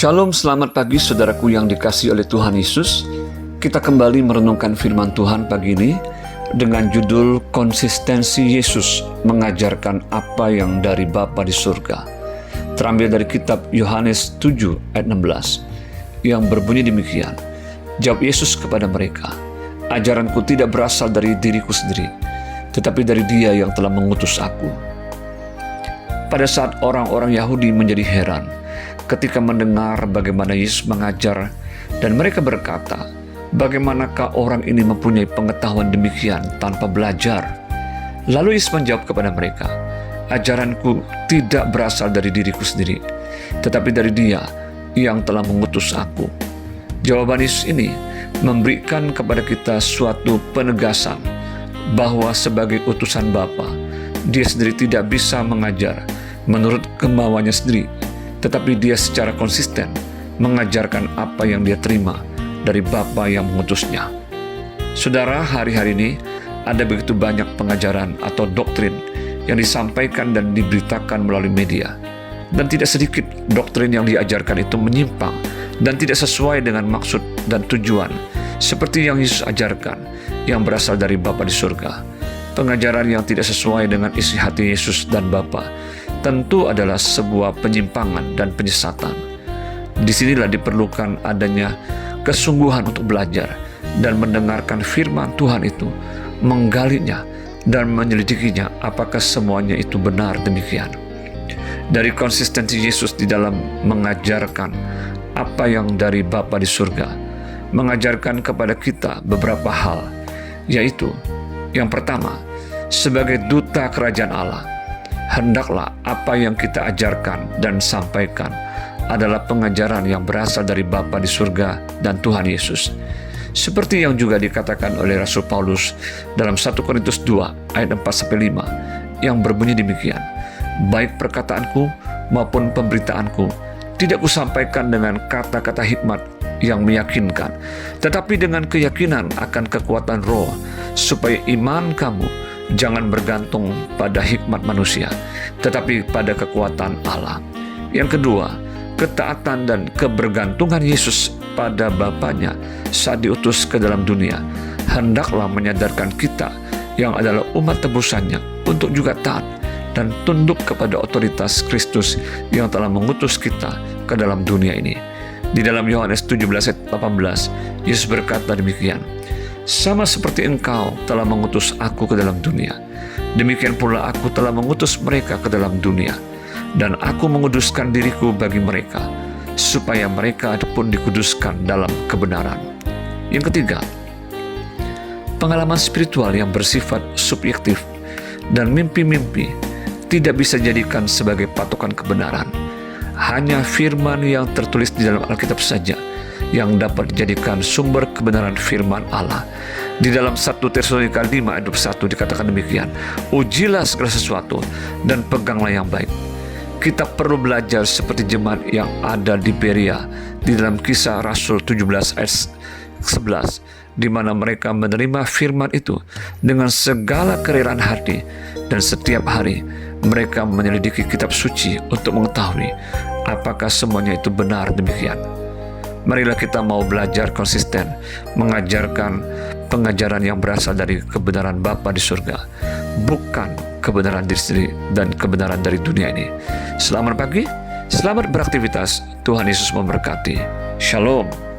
Shalom, selamat pagi saudaraku yang dikasihi oleh Tuhan Yesus. Kita kembali merenungkan firman Tuhan pagi ini dengan judul Konsistensi Yesus Mengajarkan Apa yang dari Bapa di Surga. Terambil dari kitab Yohanes 7 ayat 16 yang berbunyi demikian. Jawab Yesus kepada mereka, "Ajaranku tidak berasal dari diriku sendiri, tetapi dari Dia yang telah mengutus aku." Pada saat orang-orang Yahudi menjadi heran ketika mendengar bagaimana Yesus mengajar, dan mereka berkata, "Bagaimanakah orang ini mempunyai pengetahuan demikian tanpa belajar?" Lalu Yesus menjawab kepada mereka, "Ajaranku tidak berasal dari diriku sendiri, tetapi dari Dia yang telah mengutus aku." Jawaban Yesus ini memberikan kepada kita suatu penegasan bahwa sebagai utusan Bapa, Dia sendiri tidak bisa mengajar menurut kemauannya sendiri, tetapi Dia secara konsisten mengajarkan apa yang Dia terima dari Bapa yang mengutusnya. Saudara, hari-hari ini ada begitu banyak pengajaran atau doktrin yang disampaikan dan diberitakan melalui media. Dan tidak sedikit doktrin yang diajarkan itu menyimpang dan tidak sesuai dengan maksud dan tujuan, seperti yang Yesus ajarkan, yang berasal dari Bapa di surga. Pengajaran yang tidak sesuai dengan isi hati Yesus dan Bapa tentu adalah sebuah penyimpangan dan penyesatan. Disinilah diperlukan adanya kesungguhan untuk belajar dan mendengarkan firman Tuhan itu, menggalinya dan menyelidikinya apakah semuanya itu benar demikian. Dari konsistensi Yesus di dalam mengajarkan apa yang dari Bapa di surga, mengajarkan kepada kita beberapa hal, yaitu yang pertama, sebagai duta kerajaan Allah, hendaklah apa yang kita ajarkan dan sampaikan adalah pengajaran yang berasal dari Bapa di surga dan Tuhan Yesus. Seperti yang juga dikatakan oleh Rasul Paulus dalam 1 Korintus 2 ayat 4-5 yang berbunyi demikian, "Baik perkataanku maupun pemberitaanku tidak kusampaikan dengan kata-kata hikmat yang meyakinkan, tetapi dengan keyakinan akan kekuatan roh, supaya iman kamu jangan bergantung pada hikmat manusia, tetapi pada kekuatan Allah." Yang kedua, ketaatan dan kebergantungan Yesus pada Bapanya saat diutus ke dalam dunia hendaklah menyadarkan kita yang adalah umat tebusannya untuk juga taat dan tunduk kepada otoritas Kristus yang telah mengutus kita ke dalam dunia ini. Di dalam Yohanes 17 ayat 18, Yesus berkata demikian, "Sama seperti engkau telah mengutus aku ke dalam dunia, demikian pula aku telah mengutus mereka ke dalam dunia. Dan aku menguduskan diriku bagi mereka, supaya mereka pun dikuduskan dalam kebenaran." Yang ketiga, pengalaman spiritual yang bersifat subjektif dan mimpi-mimpi tidak bisa dijadikan sebagai patokan kebenaran. Hanya firman yang tertulis di dalam Alkitab saja yang dapat dijadikan sumber kebenaran firman Allah. Di dalam 1 Tesalonika 5 ayat 21 dikatakan demikian, "Ujilah segala sesuatu dan peganglah yang baik." Kita perlu belajar seperti jemaat yang ada di Berea di dalam Kisah Rasul 17 ayat 11, di mana mereka menerima firman itu dengan segala kerelaan hati, dan setiap hari mereka menyelidiki kitab suci untuk mengetahui apakah semuanya itu benar demikian. Marilah kita mau belajar konsisten mengajarkan pengajaran yang berasal dari kebenaran Bapa di surga, bukan kebenaran diri sendiri dan kebenaran dari dunia ini. Selamat pagi, selamat beraktivitas. Tuhan Yesus memberkati. Shalom.